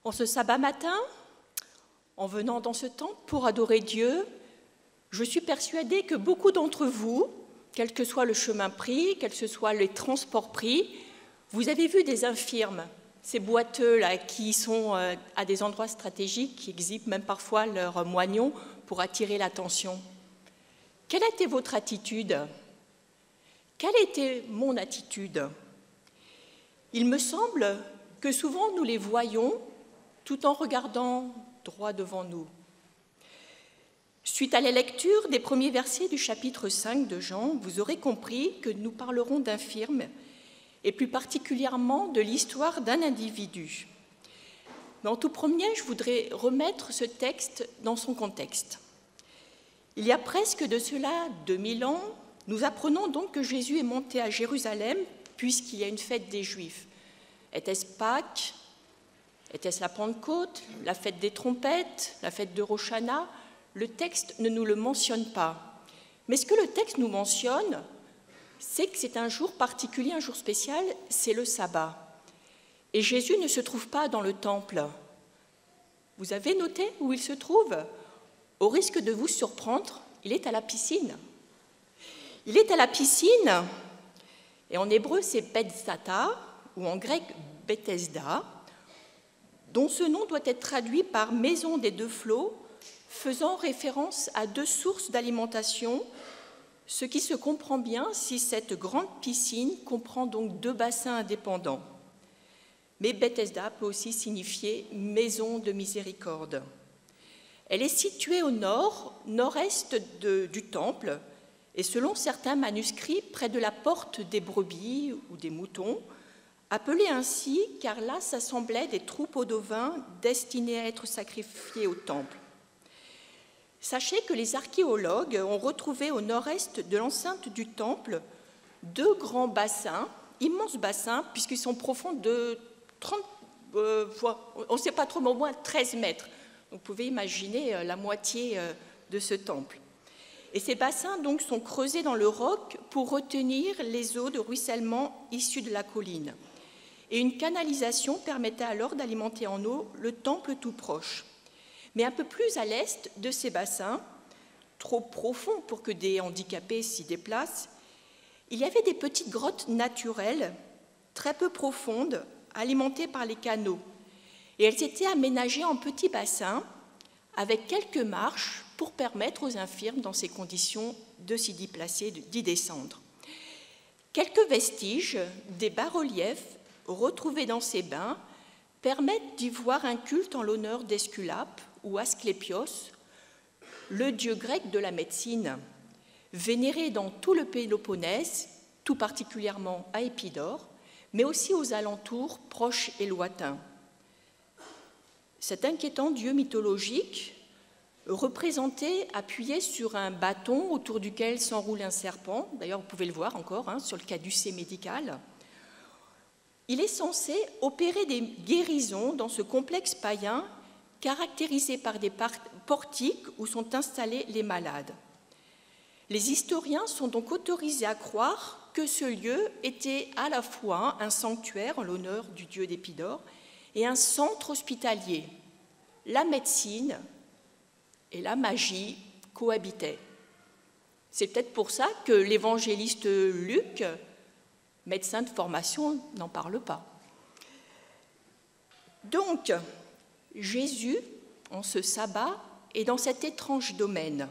En ce sabbat matin, en venant dans ce temple pour adorer Dieu, je suis persuadée que beaucoup d'entre vous, quel que soit le chemin pris, quels que soient les transports pris, vous avez vu des infirmes, ces boiteux-là qui sont à des endroits stratégiques, qui exhibent même parfois leurs moignons pour attirer l'attention. Quelle a été votre attitude? Quelle a été mon attitude? Il me semble que souvent nous les voyons tout en regardant droit devant nous. Suite à la lecture des premiers versets du chapitre 5 de Jean, vous aurez compris que nous parlerons d'infirmes et plus particulièrement de l'histoire d'un individu. Mais en tout premier, je voudrais remettre ce texte dans son contexte. Il y a presque de cela 2000 ans, nous apprenons donc que Jésus est monté à Jérusalem puisqu'il y a une fête des Juifs. Était-ce Pâques? Était-ce la Pentecôte, la fête des trompettes, la fête de Rosh Hashanah? Le texte ne nous le mentionne pas. Mais ce que le texte nous mentionne, c'est que c'est un jour particulier, un jour spécial, c'est le sabbat. Et Jésus ne se trouve pas dans le temple. Vous avez noté où il se trouve? Au risque de vous surprendre, il est à la piscine. Il est à la piscine, et en hébreu c'est Bethzata, ou en grec Bethesda, dont ce nom doit être traduit par maison des deux flots, faisant référence à deux sources d'alimentation, ce qui se comprend bien si cette grande piscine comprend donc deux bassins indépendants. Mais Bethesda peut aussi signifier maison de miséricorde. Elle est située au nord-est du temple, et selon certains manuscrits, près de la porte des brebis ou des moutons, appelée ainsi car là s'assemblaient des troupeaux d'ovins destinés à être sacrifiés au temple. Sachez que les archéologues ont retrouvé au nord-est de l'enceinte du temple deux grands bassins, immenses bassins, puisqu'ils sont profonds de 30, on ne sait pas trop, mais au moins 13 mètres. Donc, vous pouvez imaginer la moitié de ce temple. Et ces bassins donc, sont creusés dans le roc pour retenir les eaux de ruissellement issues de la colline. Et une canalisation permettait alors d'alimenter en eau le temple tout proche. Mais un peu plus à l'est de ces bassins, trop profonds pour que des handicapés s'y déplacent, il y avait des petites grottes naturelles, très peu profondes, alimentées par les canaux. Et elles étaient aménagées en petits bassins, avec quelques marches pour permettre aux infirmes, dans ces conditions, de s'y déplacer, d'y descendre. Quelques vestiges des bas-reliefs retrouvés dans ces bains permettent d'y voir un culte en l'honneur d'Esculape, ou Asclépios, le dieu grec de la médecine, vénéré dans tout le Péloponnèse, tout particulièrement à Épidore, mais aussi aux alentours proches et lointains. Cet inquiétant dieu mythologique, représenté appuyé sur un bâton autour duquel s'enroule un serpent, d'ailleurs vous pouvez le voir encore sur le caducée médical, il est censé opérer des guérisons dans ce complexe païen caractérisé par des portiques où sont installés les malades. Les historiens sont donc autorisés à croire que ce lieu était à la fois un sanctuaire en l'honneur du dieu d'Épidore et un centre hospitalier. La médecine et la magie cohabitaient. C'est peut-être pour ça que l'évangéliste Luc, médecin de formation, n'en parle pas. Donc, Jésus, en ce sabbat, est dans cet étrange domaine.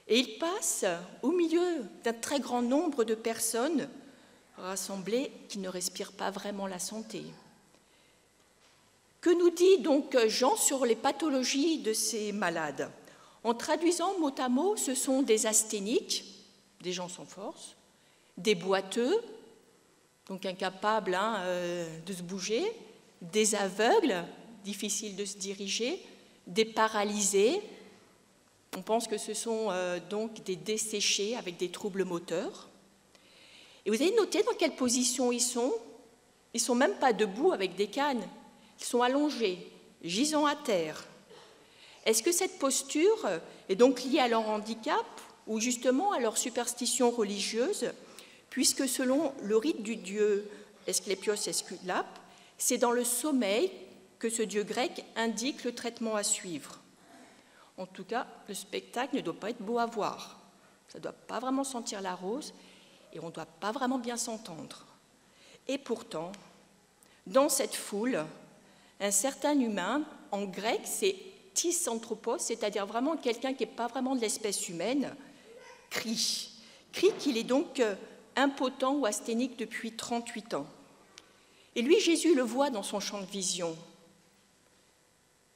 Et il passe au milieu d'un très grand nombre de personnes rassemblées qui ne respirent pas vraiment la santé. Que nous dit donc Jean sur les pathologies de ces malades? En traduisant mot à mot, ce sont des asthéniques, des gens sans force, des boiteux, donc incapables de se bouger, des aveugles, difficiles de se diriger, des paralysés. On pense que ce sont donc des desséchés avec des troubles moteurs. Et vous avez noté dans quelle position ils sont? Ils ne sont même pas debout avec des cannes. Ils sont allongés, gisant à terre. Est-ce que cette posture est donc liée à leur handicap ou justement à leur superstition religieuse, puisque selon le rite du dieu Asclépios Esculape, c'est dans le sommeil que ce dieu grec indique le traitement à suivre. En tout cas, le spectacle ne doit pas être beau à voir. Ça ne doit pas vraiment sentir la rose et on ne doit pas vraiment bien s'entendre. Et pourtant, dans cette foule, un certain humain, en grec, c'est tisanthropos, c'est-à-dire vraiment quelqu'un qui n'est pas vraiment de l'espèce humaine, crie qu'il est donc impotent ou asthénique depuis 38 ans. Et lui, Jésus le voit dans son champ de vision.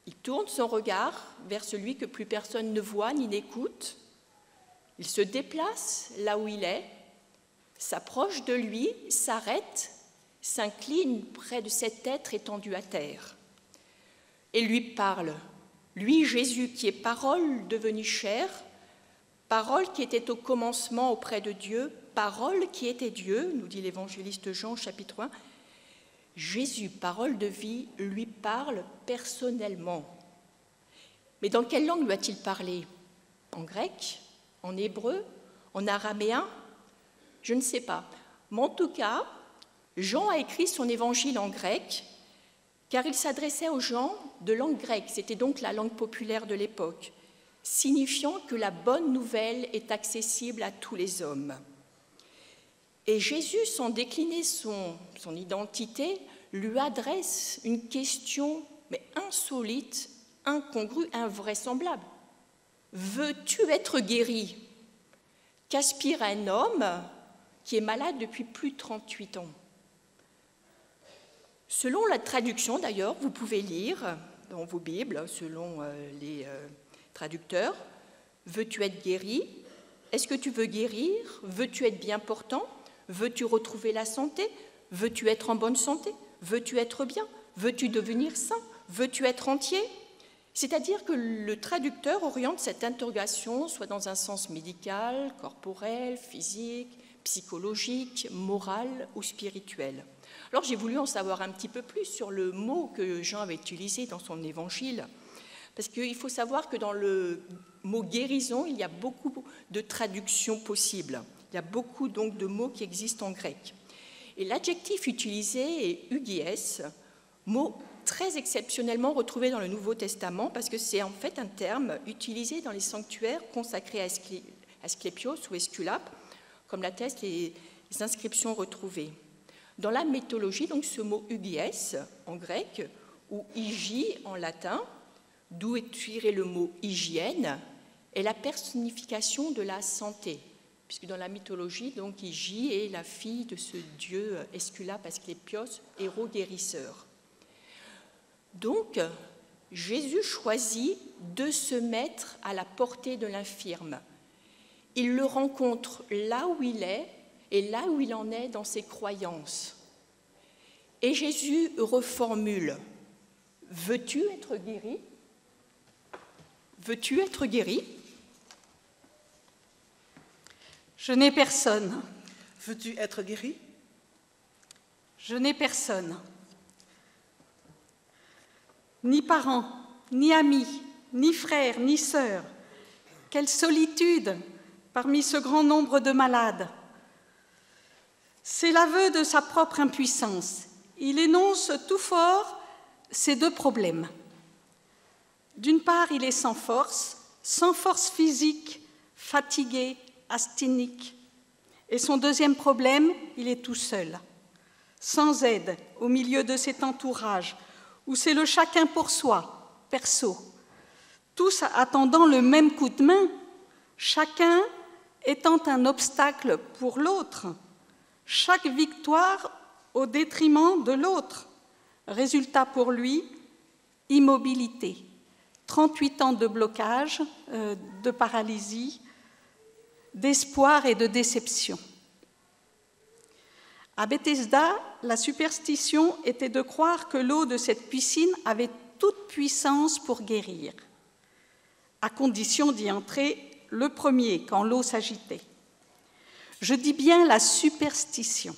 Il tourne son regard vers celui que plus personne ne voit ni n'écoute. Il se déplace là où il est, s'approche de lui, s'arrête, s'incline près de cet être étendu à terre et lui parle. Lui, Jésus, qui est parole devenue chair, parole qui était au commencement auprès de Dieu, parole qui était Dieu, nous dit l'évangéliste Jean, chapitre 1. Jésus, parole de vie, lui parle personnellement. Mais dans quelle langue lui a-t-il parlé? En grec? En hébreu? En araméen? Je ne sais pas. Mais en tout cas, Jean a écrit son évangile en grec, car il s'adressait aux gens de langue grecque, c'était donc la langue populaire de l'époque, signifiant que la bonne nouvelle est accessible à tous les hommes. Et Jésus, sans décliner son identité, lui adresse une question, mais insolite, incongrue, invraisemblable. Veux-tu être guéri? Qu'aspire un homme qui est malade depuis plus de 38 ans? Selon la traduction, d'ailleurs, vous pouvez lire dans vos Bibles, selon les traducteurs, « Veux-tu être guéri? Est-ce que tu veux guérir? Veux-tu être bien portant? Veux-tu retrouver la santé? Veux-tu être en bonne santé? Veux-tu être bien? Veux-tu devenir saint? Veux-tu être entier ?» C'est-à-dire que le traducteur oriente cette interrogation soit dans un sens médical, corporel, physique, psychologique, moral ou spirituel. Alors j'ai voulu en savoir un petit peu plus sur le mot que Jean avait utilisé dans son évangile, parce qu'il faut savoir que dans le mot guérison, il y a beaucoup de traductions possibles. Il y a beaucoup donc de mots qui existent en grec. Et l'adjectif utilisé est eugies, mot très exceptionnellement retrouvé dans le Nouveau Testament, parce que c'est en fait un terme utilisé dans les sanctuaires consacrés à Asclépios ou Esculape, comme l'attestent les inscriptions retrouvées. Dans la mythologie, donc, ce mot eugies en grec ou hygie en latin, d'où est tiré le mot hygiène, est la personnification de la santé, puisque dans la mythologie, donc, Hygie est la fille de ce dieu Esculape Asclépios, héros guérisseur. Donc, Jésus choisit de se mettre à la portée de l'infirme. Il le rencontre là où il est et là où il en est dans ses croyances. Et Jésus reformule « Veux-tu être guéri? Veux-tu être guéri ?» Je n'ai personne. Veux-tu être guéri? Je n'ai personne. Ni parents, ni amis, ni frères, ni sœurs. Quelle solitude parmi ce grand nombre de malades. C'est l'aveu de sa propre impuissance. Il énonce tout fort ces deux problèmes. D'une part, il est sans force physique, fatigué, asthénique. Et son deuxième problème, il est tout seul, sans aide, au milieu de cet entourage, où c'est le chacun pour soi, perso, tous attendant le même coup de main, chacun étant un obstacle pour l'autre, chaque victoire au détriment de l'autre. Résultat pour lui, immobilité, 38 ans de blocage, de paralysie, d'espoir et de déception. À Bethesda, la superstition était de croire que l'eau de cette piscine avait toute puissance pour guérir, à condition d'y entrer le premier quand l'eau s'agitait. Je dis bien la superstition,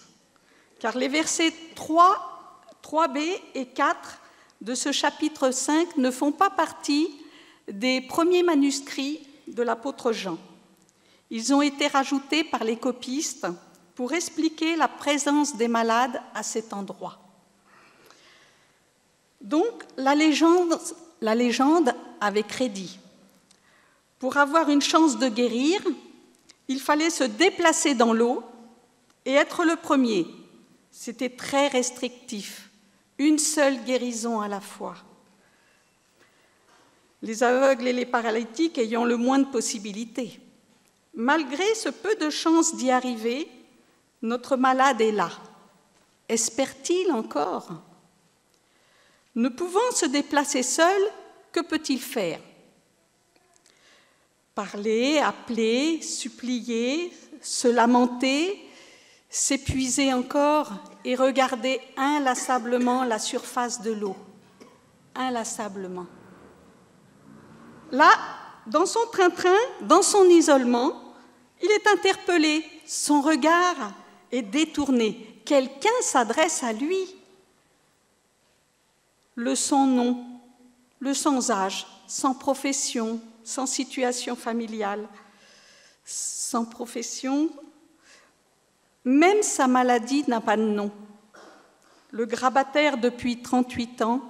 car les versets 3b et 4 de ce chapitre 5 ne font pas partie des premiers manuscrits de l'apôtre Jean. Ils ont été rajoutés par les copistes pour expliquer la présence des malades à cet endroit. Donc, la légende avait crédit. Pour avoir une chance de guérir, il fallait se déplacer dans l'eau et être le premier. C'était très restrictif, une seule guérison à la fois. Les aveugles et les paralytiques ayant le moins de possibilités. Malgré ce peu de chance d'y arriver, notre malade est là. Espère-t-il encore? Ne pouvant se déplacer seul, que peut-il faire? Parler, appeler, supplier, se lamenter, s'épuiser encore et regarder inlassablement la surface de l'eau. Inlassablement. Là, dans son train-train, dans son isolement, il est interpellé, son regard est détourné. Quelqu'un s'adresse à lui. Le sans nom, le sans âge, sans profession, sans situation familiale, sans profession, même sa maladie n'a pas de nom. Le grabataire depuis 38 ans,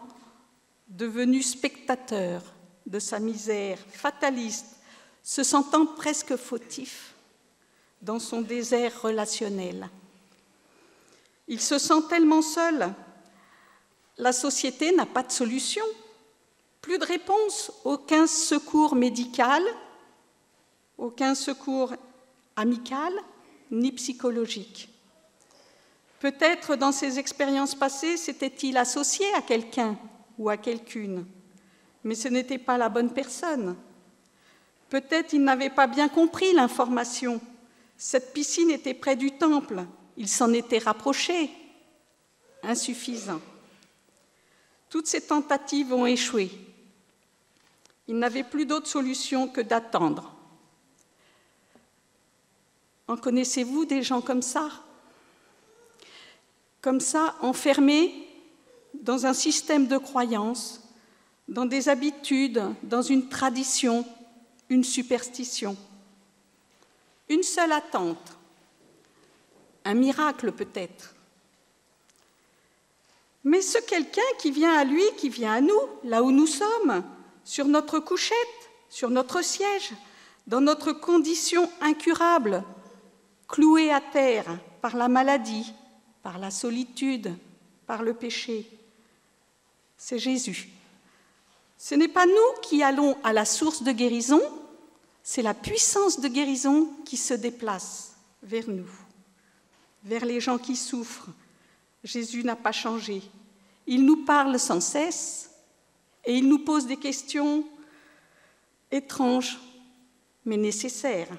devenu spectateur de sa misère, fataliste, se sentant presque fautif dans son désert relationnel. Il se sent tellement seul. La société n'a pas de solution. Plus de réponse, aucun secours médical, aucun secours amical, ni psychologique. Peut-être dans ses expériences passées, s'était-il associé à quelqu'un ou à quelqu'une, mais ce n'était pas la bonne personne. Peut-être il n'avait pas bien compris l'information. Cette piscine était près du temple, il s'en était rapproché. Insuffisant. Toutes ces tentatives ont échoué. Il n'avait plus d'autre solution que d'attendre. En connaissez-vous des gens comme ça? Comme ça, enfermés dans un système de croyances, dans des habitudes, dans une tradition, une superstition. Une seule attente, un miracle peut-être. Mais ce quelqu'un qui vient à lui, qui vient à nous, là où nous sommes, sur notre couchette, sur notre siège, dans notre condition incurable, clouée à terre par la maladie, par la solitude, par le péché, c'est Jésus. Ce n'est pas nous qui allons à la source de guérison, c'est la puissance de guérison qui se déplace vers nous, vers les gens qui souffrent. Jésus n'a pas changé. Il nous parle sans cesse et il nous pose des questions étranges, mais nécessaires.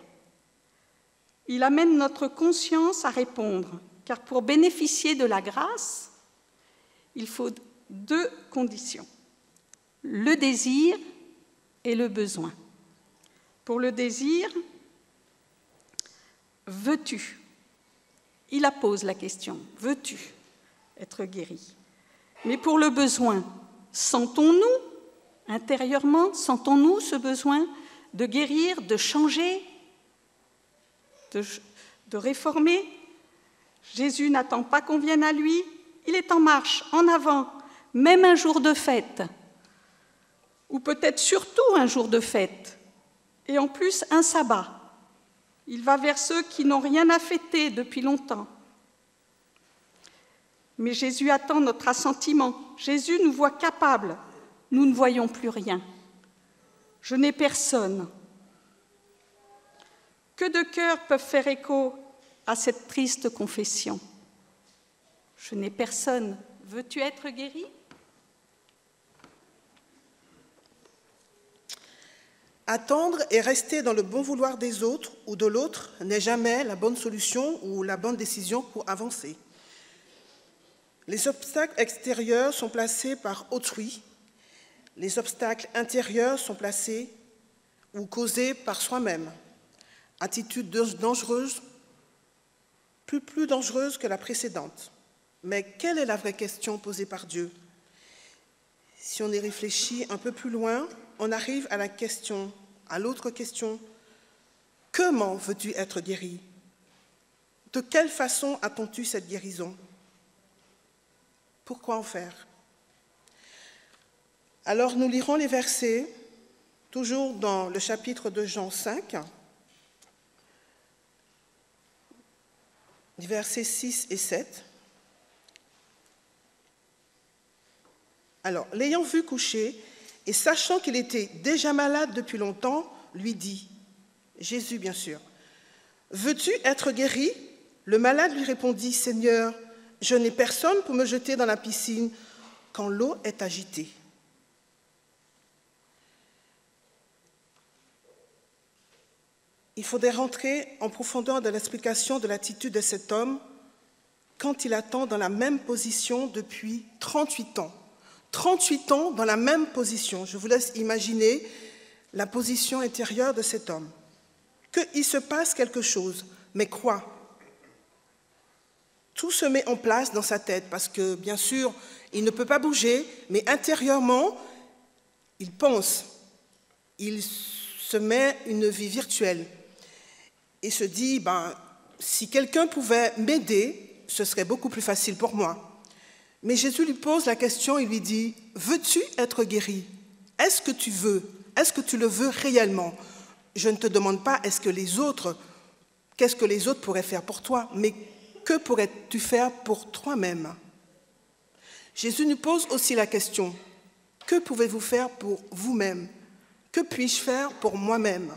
Il amène notre conscience à répondre, car pour bénéficier de la grâce, il faut 2 conditions, le désir et le besoin. Pour le désir, veux-tu? Il pose la question, veux-tu être guéri? Mais pour le besoin, sentons-nous intérieurement, sentons-nous ce besoin de guérir, de changer, de réformer? Jésus n'attend pas qu'on vienne à lui, il est en marche, en avant, même un jour de fête, ou peut-être surtout un jour de fête, et en plus un sabbat. Il va vers ceux qui n'ont rien à fêter depuis longtemps. Mais Jésus attend notre assentiment. Jésus nous voit capables. Nous ne voyons plus rien. Je n'ai personne. Que de cœurs peuvent faire écho à cette triste confession? Je n'ai personne. Veux-tu être guéri? Attendre et rester dans le bon vouloir des autres ou de l'autre n'est jamais la bonne solution ou la bonne décision pour avancer. Les obstacles extérieurs sont placés par autrui. Les obstacles intérieurs sont placés ou causés par soi-même. Attitude dangereuse, plus dangereuse que la précédente. Mais quelle est la vraie question posée par Dieu? Si on y réfléchit un peu plus loin, on arrive à l'autre question. Comment veux-tu être guéri? De quelle façon attends-tu cette guérison? Pourquoi en faire? Alors nous lirons les versets, toujours dans le chapitre de Jean 5, les versets 6 et 7. Alors, l'ayant vu coucher, et sachant qu'il était déjà malade depuis longtemps, lui dit, Jésus bien sûr, « Veux-tu être guéri ?» Le malade lui répondit, « Seigneur, je n'ai personne pour me jeter dans la piscine quand l'eau est agitée. » Il faudrait rentrer en profondeur de l'explication de l'attitude de cet homme quand il attend dans la même position depuis 38 ans. 38 ans dans la même position. Je vous laisse imaginer la position intérieure de cet homme. Qu'il se passe quelque chose, mais quoi? Tout se met en place dans sa tête parce que, bien sûr, il ne peut pas bouger, mais intérieurement, il pense. Il se met une vie virtuelle et se dit, si quelqu'un pouvait m'aider, ce serait beaucoup plus facile pour moi. Mais Jésus lui pose la question, il lui dit, « Veux-tu être guéri? Est-ce que tu veux? Est-ce que tu le veux réellement? Je ne te demande pas qu'est-ce que les autres pourraient faire pour toi, mais que pourrais-tu faire pour toi-même? » Jésus nous pose aussi la question, « Que pouvez-vous faire pour vous-même? Que puis-je faire pour moi-même »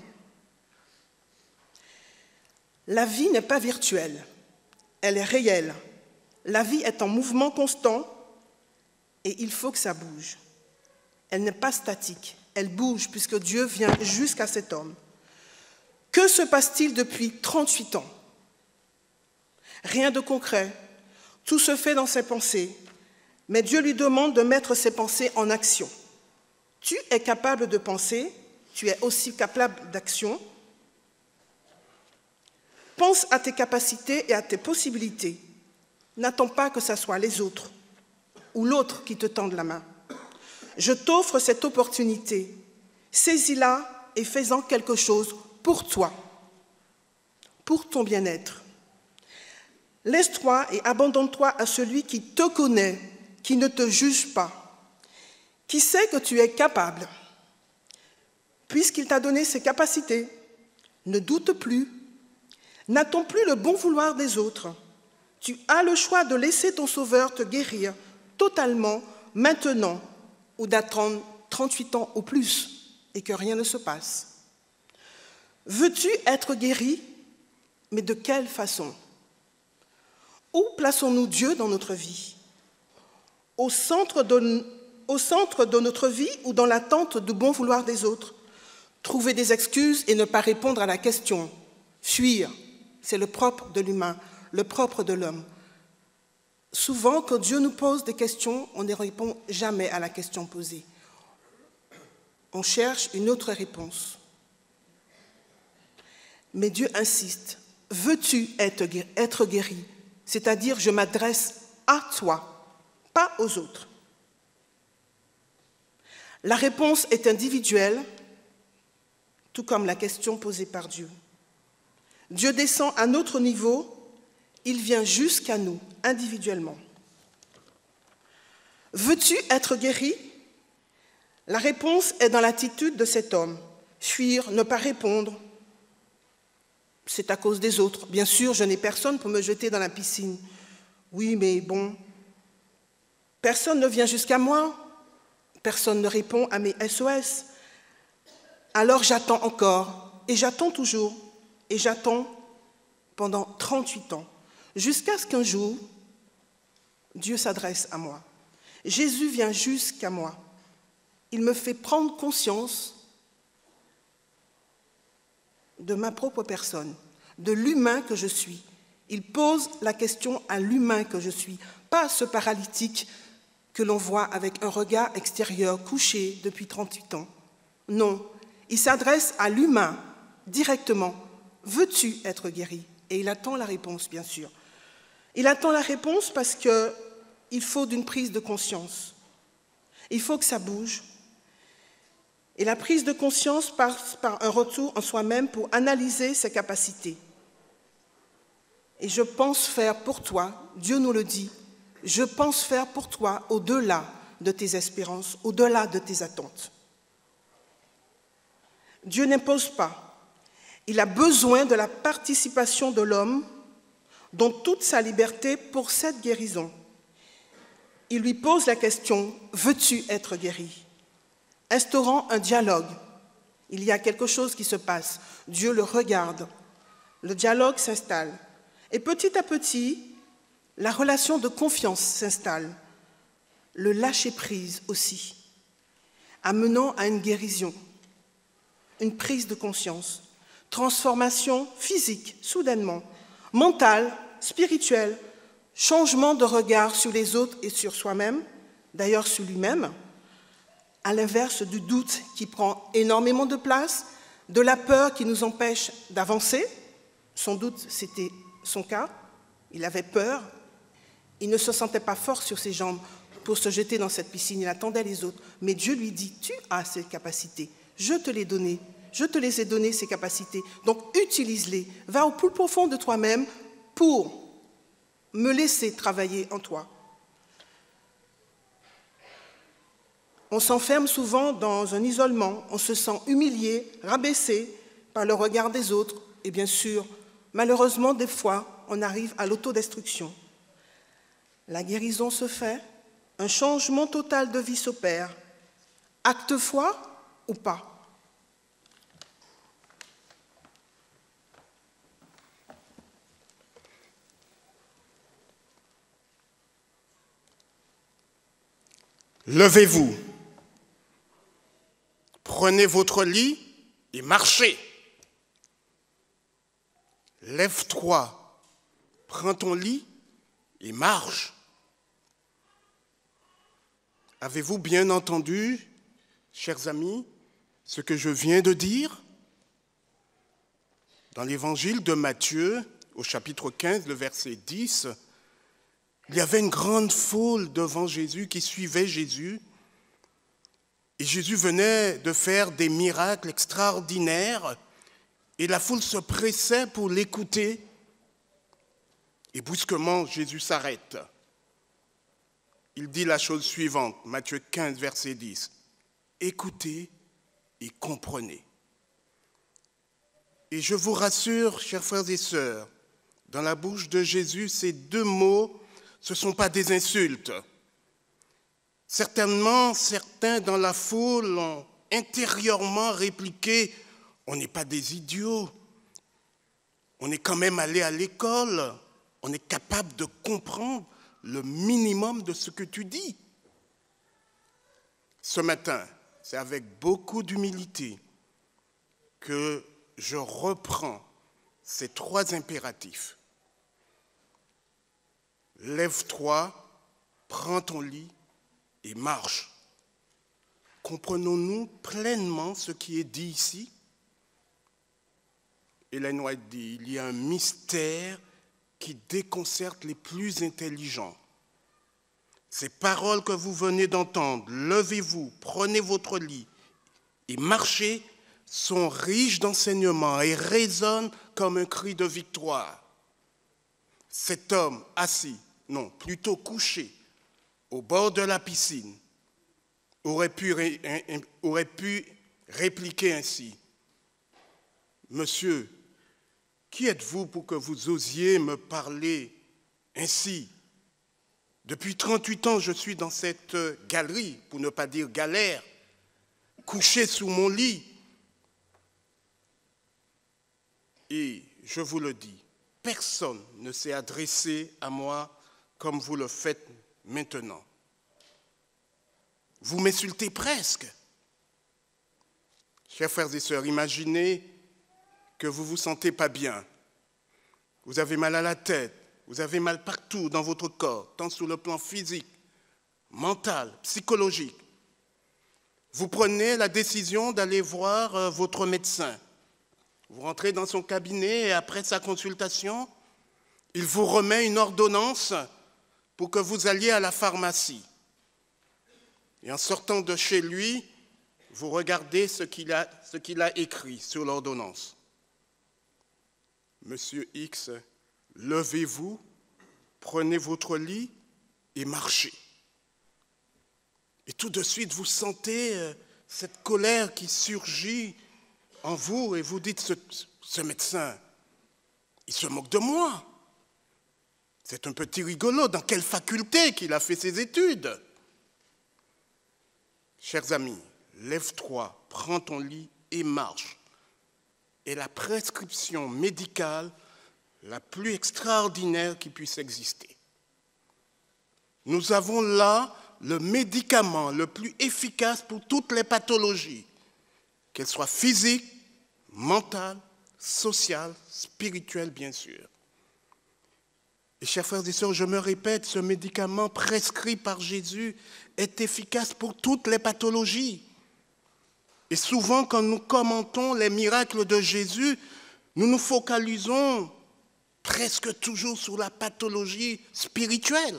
La vie n'est pas virtuelle, elle est réelle. La vie est en mouvement constant et il faut que ça bouge. Elle n'est pas statique, elle bouge puisque Dieu vient jusqu'à cet homme. Que se passe-t-il depuis 38 ans? Rien de concret, tout se fait dans ses pensées, mais Dieu lui demande de mettre ses pensées en action. Tu es capable de penser, tu es aussi capable d'action. Pense à tes capacités et à tes possibilités. N'attends pas que ce soit les autres ou l'autre qui te tende la main. Je t'offre cette opportunité. Saisis-la et fais-en quelque chose pour toi, pour ton bien-être. Laisse-toi et abandonne-toi à celui qui te connaît, qui ne te juge pas, qui sait que tu es capable. Puisqu'il t'a donné ses capacités, ne doute plus, n'attends plus le bon vouloir des autres. Tu as le choix de laisser ton Sauveur te guérir totalement maintenant ou d'attendre 38 ans ou plus et que rien ne se passe. Veux-tu être guéri? Mais de quelle façon? Où plaçons-nous Dieu dans notre vie? Au centre de notre vie ou dans l'attente du bon vouloir des autres? Trouver des excuses et ne pas répondre à la question. Fuir, c'est le propre de l'humain. Le propre de l'homme. Souvent, quand Dieu nous pose des questions, on ne répond jamais à la question posée. On cherche une autre réponse. Mais Dieu insiste. Veux-tu être guéri? C'est-à-dire, je m'adresse à toi, pas aux autres. La réponse est individuelle, tout comme la question posée par Dieu. Dieu descend à notre niveau. Il vient jusqu'à nous, individuellement. Veux-tu être guéri? La réponse est dans l'attitude de cet homme. Fuir, ne pas répondre. C'est à cause des autres. Bien sûr, je n'ai personne pour me jeter dans la piscine. Oui, mais bon, personne ne vient jusqu'à moi. Personne ne répond à mes SOS. Alors j'attends encore, et j'attends toujours, et j'attends pendant 38 ans. Jusqu'à ce qu'un jour, Dieu s'adresse à moi. Jésus vient jusqu'à moi. Il me fait prendre conscience de ma propre personne, de l'humain que je suis. Il pose la question à l'humain que je suis, pas à ce paralytique que l'on voit avec un regard extérieur couché depuis 38 ans. Non, il s'adresse à l'humain directement. Veux-tu être guéri? Et il attend la réponse, bien sûr. Il attend la réponse parce qu'il faut d'une prise de conscience. Il faut que ça bouge. Et la prise de conscience passe par un retour en soi-même pour analyser ses capacités. Et je pense faire pour toi, Dieu nous le dit, je pense faire pour toi au-delà de tes espérances, au-delà de tes attentes. Dieu n'impose pas. Il a besoin de la participation de l'homme dans toute sa liberté pour cette guérison. Il lui pose la question « Veux-tu être guéri ?» Instaurant un dialogue. Il y a quelque chose qui se passe. Dieu le regarde. Le dialogue s'installe. Et petit à petit, la relation de confiance s'installe. Le lâcher-prise aussi, amenant à une guérison, une prise de conscience, transformation physique, soudainement, mentale, spirituelle, changement de regard sur les autres et sur soi-même, d'ailleurs sur lui-même, à l'inverse du doute qui prend énormément de place, de la peur qui nous empêche d'avancer. Sans doute, c'était son cas. Il avait peur. Il ne se sentait pas fort sur ses jambes pour se jeter dans cette piscine. Il attendait les autres. Mais Dieu lui dit, tu as ces capacités. Je te les ai données, ces capacités. Donc, utilise-les. Va au plus profond de toi-même pour me laisser travailler en toi. On s'enferme souvent dans un isolement, on se sent humilié, rabaissé par le regard des autres et bien sûr, malheureusement, des fois, on arrive à l'autodestruction. La guérison se fait, un changement total de vie s'opère. Acte foi ou pas? Levez-vous, prenez votre lit et marchez. Lève-toi, prends ton lit et marche. Avez-vous bien entendu, chers amis, ce que je viens de dire? Dans l'évangile de Matthieu, au chapitre 15, le verset 10, il y avait une grande foule devant Jésus qui suivait Jésus. Et Jésus venait de faire des miracles extraordinaires. Et la foule se pressait pour l'écouter. Et brusquement, Jésus s'arrête. Il dit la chose suivante, Matthieu 15, verset 10. Écoutez et comprenez. Et je vous rassure, chers frères et sœurs, dans la bouche de Jésus, ces deux mots, ce ne sont pas des insultes. Certainement, certains dans la foule ont intérieurement répliqué « On n'est pas des idiots, on est quand même allé à l'école, on est capable de comprendre le minimum de ce que tu dis. » Ce matin, c'est avec beaucoup d'humilité que je reprends ces trois impératifs. Lève-toi, prends ton lit et marche. Comprenons-nous pleinement ce qui est dit ici? Ellen White dit, il y a un mystère qui déconcerte les plus intelligents. Ces paroles que vous venez d'entendre, levez-vous, prenez votre lit et marchez, sont riches d'enseignements et résonnent comme un cri de victoire. Cet homme assis, non, plutôt couché, au bord de la piscine, aurait pu répliquer ainsi. « Monsieur, qui êtes-vous pour que vous osiez me parler ainsi? Depuis 38 ans, je suis dans cette galerie, pour ne pas dire galère, couché sous mon lit. Et je vous le dis, personne ne s'est adressé à moi comme vous le faites maintenant. Vous m'insultez presque. Chers frères et sœurs, imaginez que vous ne vous sentez pas bien. Vous avez mal à la tête, vous avez mal partout dans votre corps, tant sur le plan physique, mental, psychologique. Vous prenez la décision d'aller voir votre médecin. Vous rentrez dans son cabinet et après sa consultation, il vous remet une ordonnance pour que vous alliez à la pharmacie. Et en sortant de chez lui, vous regardez ce qu'il a écrit sur l'ordonnance. Monsieur X, levez-vous, prenez votre lit et marchez. Et tout de suite, vous sentez cette colère qui surgit en vous et vous dites, ce médecin, il se moque de moi. C'est un petit rigolo, dans quelle faculté qu'il a fait ses études? Chers amis, lève-toi, prends ton lit et marche. Et la prescription médicale la plus extraordinaire qui puisse exister. Nous avons là le médicament le plus efficace pour toutes les pathologies, qu'elles soient physiques, mentales, sociales, spirituelles, bien sûr. Et chers frères et sœurs, je me répète, ce médicament prescrit par Jésus est efficace pour toutes les pathologies. Et souvent, quand nous commentons les miracles de Jésus, nous nous focalisons presque toujours sur la pathologie spirituelle.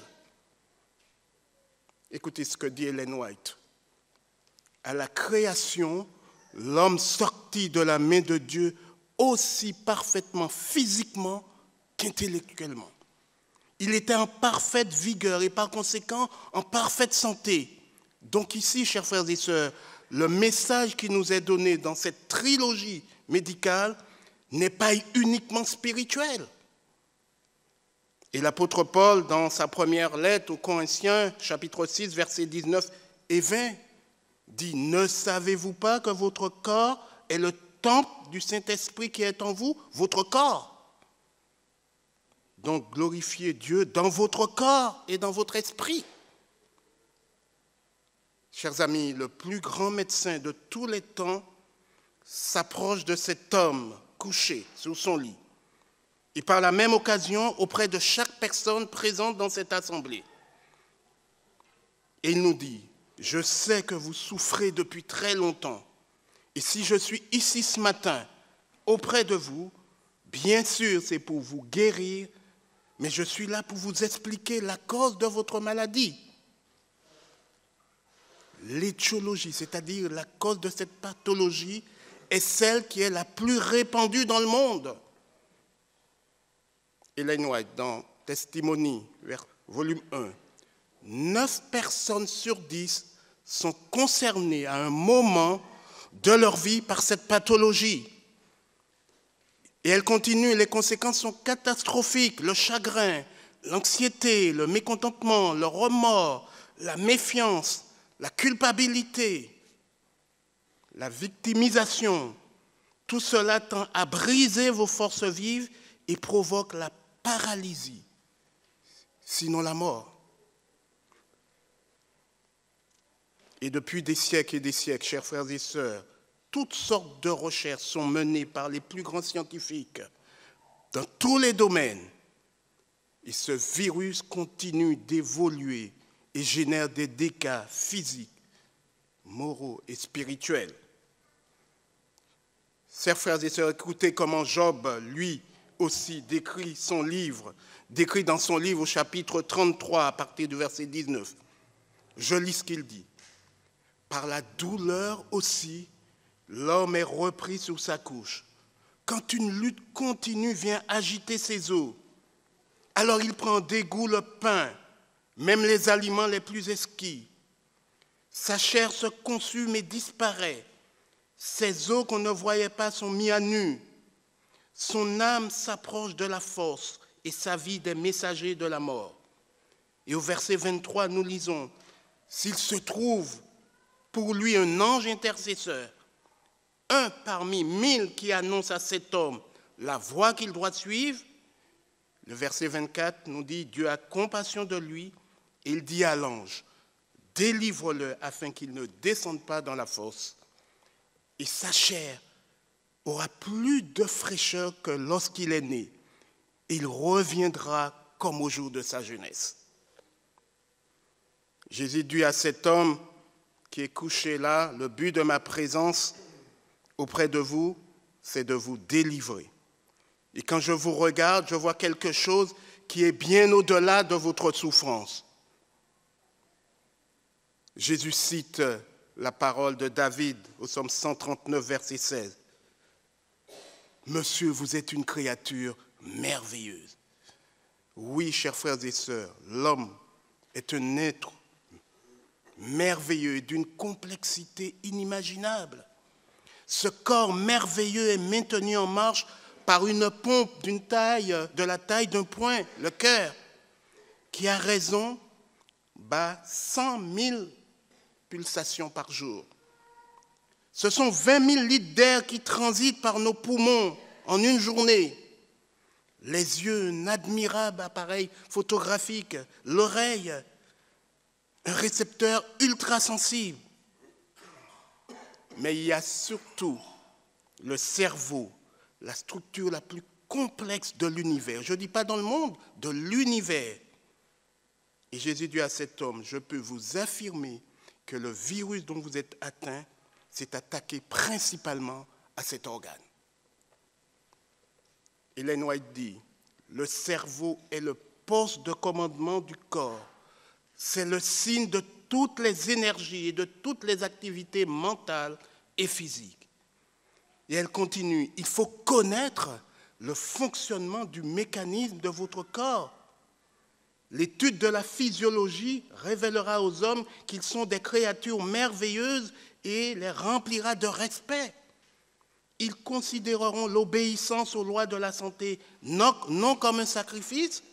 Écoutez ce que dit Ellen White. À la création, l'homme sortit de la main de Dieu aussi parfaitement physiquement qu'intellectuellement. Il était en parfaite vigueur et par conséquent en parfaite santé. Donc ici, chers frères et sœurs, le message qui nous est donné dans cette trilogie médicale n'est pas uniquement spirituel. Et l'apôtre Paul, dans sa première lettre aux Corinthiens, chapitre 6, versets 19 et 20, dit « Ne savez-vous pas que votre corps est le temple du Saint-Esprit qui est en vous, votre corps ?» Donc glorifiez Dieu dans votre corps et dans votre esprit. Chers amis, le plus grand médecin de tous les temps s'approche de cet homme couché sur son lit. Et par la même occasion, auprès de chaque personne présente dans cette assemblée. Et il nous dit, je sais que vous souffrez depuis très longtemps. Et si je suis ici ce matin, auprès de vous, bien sûr, c'est pour vous guérir, mais je suis là pour vous expliquer la cause de votre maladie. L'étiologie, c'est-à-dire la cause de cette pathologie, est celle qui est la plus répandue dans le monde. Ellen White, dans Testimony, volume 1, 9 personnes sur 10 sont concernées à un moment de leur vie par cette pathologie. Et elle continue, les conséquences sont catastrophiques, le chagrin, l'anxiété, le mécontentement, le remords, la méfiance, la culpabilité, la victimisation. Tout cela tend à briser vos forces vives et provoque la paralysie, sinon la mort. Et depuis des siècles et des siècles, chers frères et sœurs, toutes sortes de recherches sont menées par les plus grands scientifiques dans tous les domaines. Et ce virus continue d'évoluer et génère des dégâts physiques, moraux et spirituels. Chers frères et sœurs, écoutez comment Job, lui aussi, décrit dans son livre au chapitre 33 à partir du verset 19. Je lis ce qu'il dit. Par la douleur aussi, l'homme est repris sur sa couche. Quand une lutte continue vient agiter ses os, alors il prend dégoût le pain, même les aliments les plus exquis. Sa chair se consume et disparaît. Ses os qu'on ne voyait pas sont mis à nu. Son âme s'approche de la force et sa vie des messagers de la mort. Et au verset 23, nous lisons, « S'il se trouve pour lui un ange intercesseur, un parmi 1000 qui annonce à cet homme la voie qu'il doit suivre, le verset 24 nous dit, Dieu a compassion de lui, et il dit à l'ange, délivre-le afin qu'il ne descende pas dans la fosse, et sa chair aura plus de fraîcheur que lorsqu'il est né, et il reviendra comme au jour de sa jeunesse. Jésus dit à cet homme qui est couché là, le but de ma présence auprès de vous, c'est de vous délivrer. Et quand je vous regarde, je vois quelque chose qui est bien au-delà de votre souffrance. Jésus cite la parole de David au psaume 139, verset 16. « Monsieur, vous êtes une créature merveilleuse. » Oui, chers frères et sœurs, l'homme est un être merveilleux et d'une complexité inimaginable. Ce corps merveilleux est maintenu en marche par une pompe de la taille d'un poing, le cœur, qui à raison bat 100 000 pulsations par jour. Ce sont 20 000 litres d'air qui transitent par nos poumons en une journée. Les yeux, un admirable appareil photographique, l'oreille, un récepteur ultra-sensible. Mais il y a surtout le cerveau, la structure la plus complexe de l'univers. Je ne dis pas dans le monde, de l'univers. Et Jésus dit à cet homme, je peux vous affirmer que le virus dont vous êtes atteint s'est attaqué principalement à cet organe. Ellen White dit, le cerveau est le poste de commandement du corps. C'est le signe de toutes les énergies et de toutes les activités mentales et physiques. Et elle continue, il faut connaître le fonctionnement du mécanisme de votre corps. L'étude de la physiologie révélera aux hommes qu'ils sont des créatures merveilleuses et les remplira de respect. Ils considéreront l'obéissance aux lois de la santé non comme un sacrifice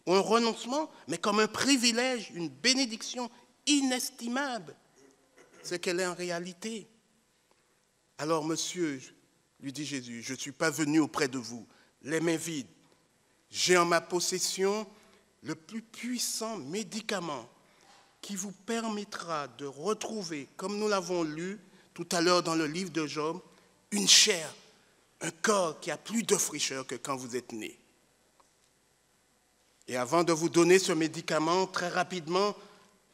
ou un renoncement, mais comme un privilège, une bénédiction inestimable, ce qu'elle est en réalité. Alors, monsieur, lui dit Jésus, je ne suis pas venu auprès de vous, les mains vides. J'ai en ma possession le plus puissant médicament qui vous permettra de retrouver, comme nous l'avons lu tout à l'heure dans le livre de Job, une chair, un corps qui a plus de fraîcheur que quand vous êtes né. Et avant de vous donner ce médicament, très rapidement,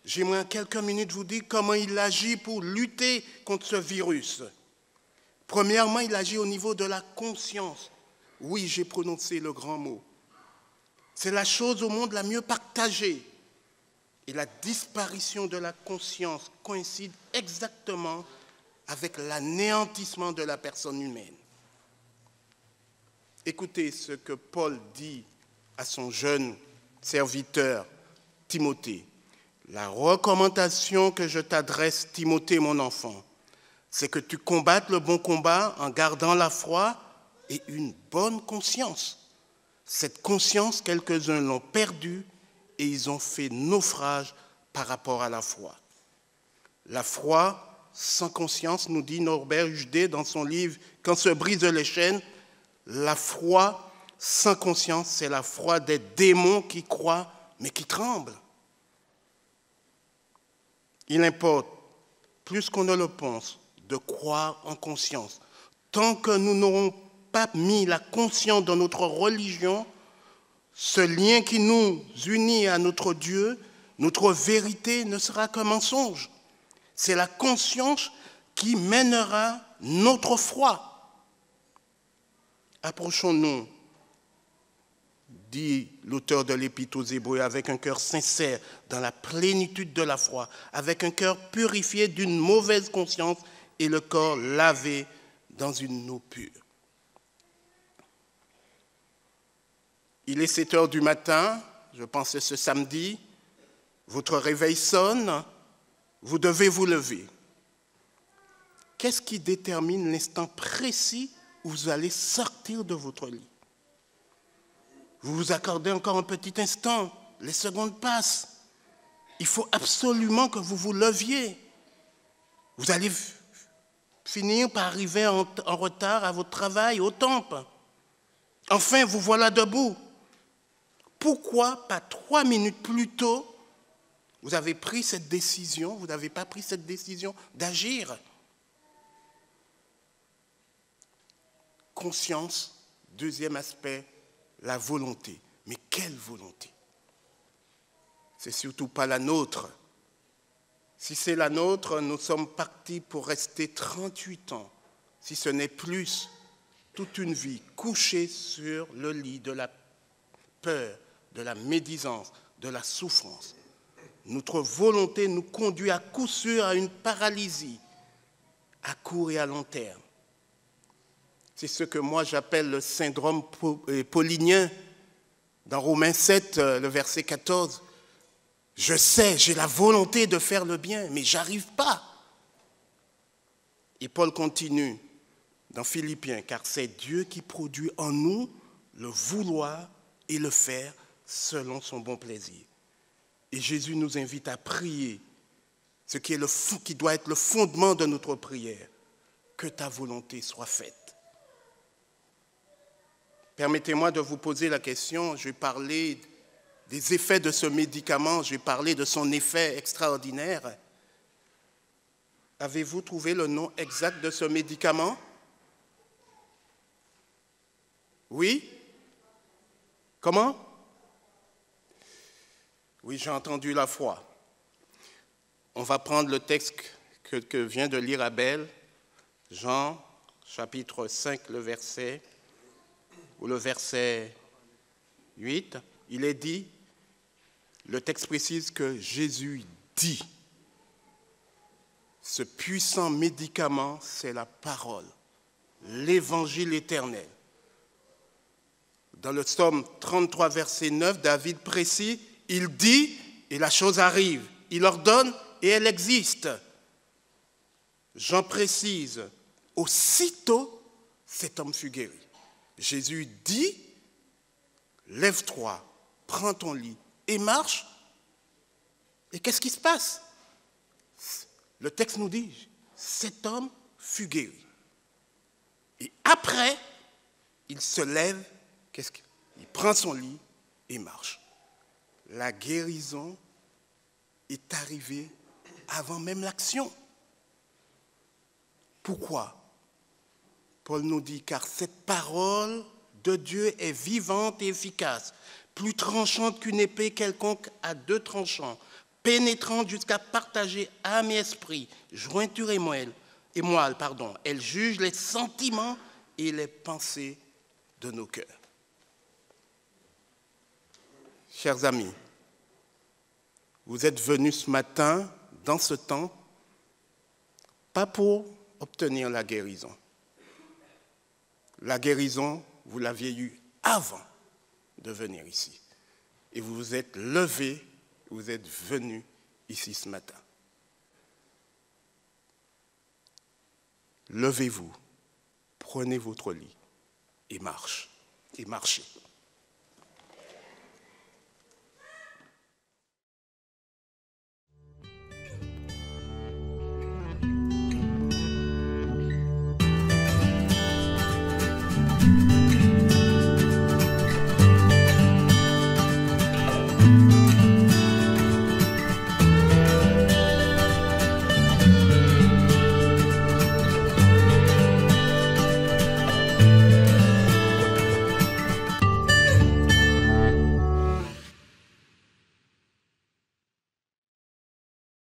j'aimerais en quelques minutes vous dire comment il agit pour lutter contre ce virus. Premièrement, il agit au niveau de la conscience. Oui, j'ai prononcé le grand mot. C'est la chose au monde la mieux partagée. Et la disparition de la conscience coïncide exactement avec l'anéantissement de la personne humaine. Écoutez ce que Paul dit à son jeune serviteur Timothée. La recommandation que je t'adresse, Timothée, mon enfant, c'est que tu combattes le bon combat en gardant la foi et une bonne conscience. Cette conscience, quelques-uns l'ont perdue et ils ont fait naufrage par rapport à la foi. La foi sans conscience, nous dit Norbert Hujde dans son livre « Quand se brisent les chaînes », la foi sans conscience, c'est la foi des démons qui croient mais qui tremblent. Il importe, plus qu'on ne le pense, de croire en conscience. Tant que nous n'aurons pas mis la conscience dans notre religion, ce lien qui nous unit à notre Dieu, notre vérité ne sera qu'un mensonge. C'est la conscience qui mènera notre foi. Approchons-nous, dit l'auteur de l'Épître aux Hébreux, avec un cœur sincère, dans la plénitude de la foi, avec un cœur purifié d'une mauvaise conscience et le corps lavé dans une eau pure. Il est 7 heures du matin, je pense que ce samedi, votre réveil sonne, vous devez vous lever. Qu'est-ce qui détermine l'instant précis où vous allez sortir de votre lit? Vous vous accordez encore un petit instant, les secondes passent. Il faut absolument que vous vous leviez. Vous allez finir par arriver en retard à votre travail, au temple. Enfin, vous voilà debout. Pourquoi pas 3 minutes plus tôt, vous avez pris cette décision, vous n'avez pas pris cette décision d'agir? Conscience, deuxième aspect, la volonté. Mais quelle volonté? C'est surtout pas la nôtre. Si c'est la nôtre, nous sommes partis pour rester 38 ans, si ce n'est plus, toute une vie, couchés sur le lit de la peur, de la médisance, de la souffrance. Notre volonté nous conduit à coup sûr à une paralysie, à court et à long terme. C'est ce que moi j'appelle le syndrome paulinien. Dans Romains 7, le verset 14, Je sais, j'ai la volonté de faire le bien, mais j'arrive pas. Et Paul continue dans Philippiens, car c'est Dieu qui produit en nous le vouloir et le faire selon son bon plaisir. Et Jésus nous invite à prier, ce qui doit être le fondement de notre prière. Que ta volonté soit faite. Permettez-moi de vous poser la question, je vais parler des effets de ce médicament, je vais parler de son effet extraordinaire. Avez-vous trouvé le nom exact de ce médicament? Oui? Comment? Oui, j'ai entendu la foi. On va prendre le texte que vient de lire Abel, Jean, chapitre 5, le verset 8. Il est dit, le texte précise que Jésus dit, ce puissant médicament, c'est la parole, l'évangile éternel. Dans le psaume 33, verset 9, David précise, il dit et la chose arrive. Il ordonne et elle existe. Jean précise, aussitôt, cet homme fut guéri. Jésus dit, lève-toi, prends ton lit et marche. Et qu'est-ce qui se passe? Le texte nous dit, cet homme fut guéri. Et après, il se lève, il prend son lit et marche. La guérison est arrivée avant même l'action. Pourquoi? Paul nous dit, car cette parole de Dieu est vivante et efficace, plus tranchante qu'une épée quelconque à deux tranchants, pénétrante jusqu'à partager âme et esprit, jointure et moelle. Elle juge les sentiments et les pensées de nos cœurs. Chers amis, vous êtes venus ce matin, dans ce temps, pas pour obtenir la guérison. La guérison, vous l'aviez eue avant de venir ici. Et vous vous êtes levés, vous êtes venus ici ce matin. Levez-vous, prenez votre lit et marchez.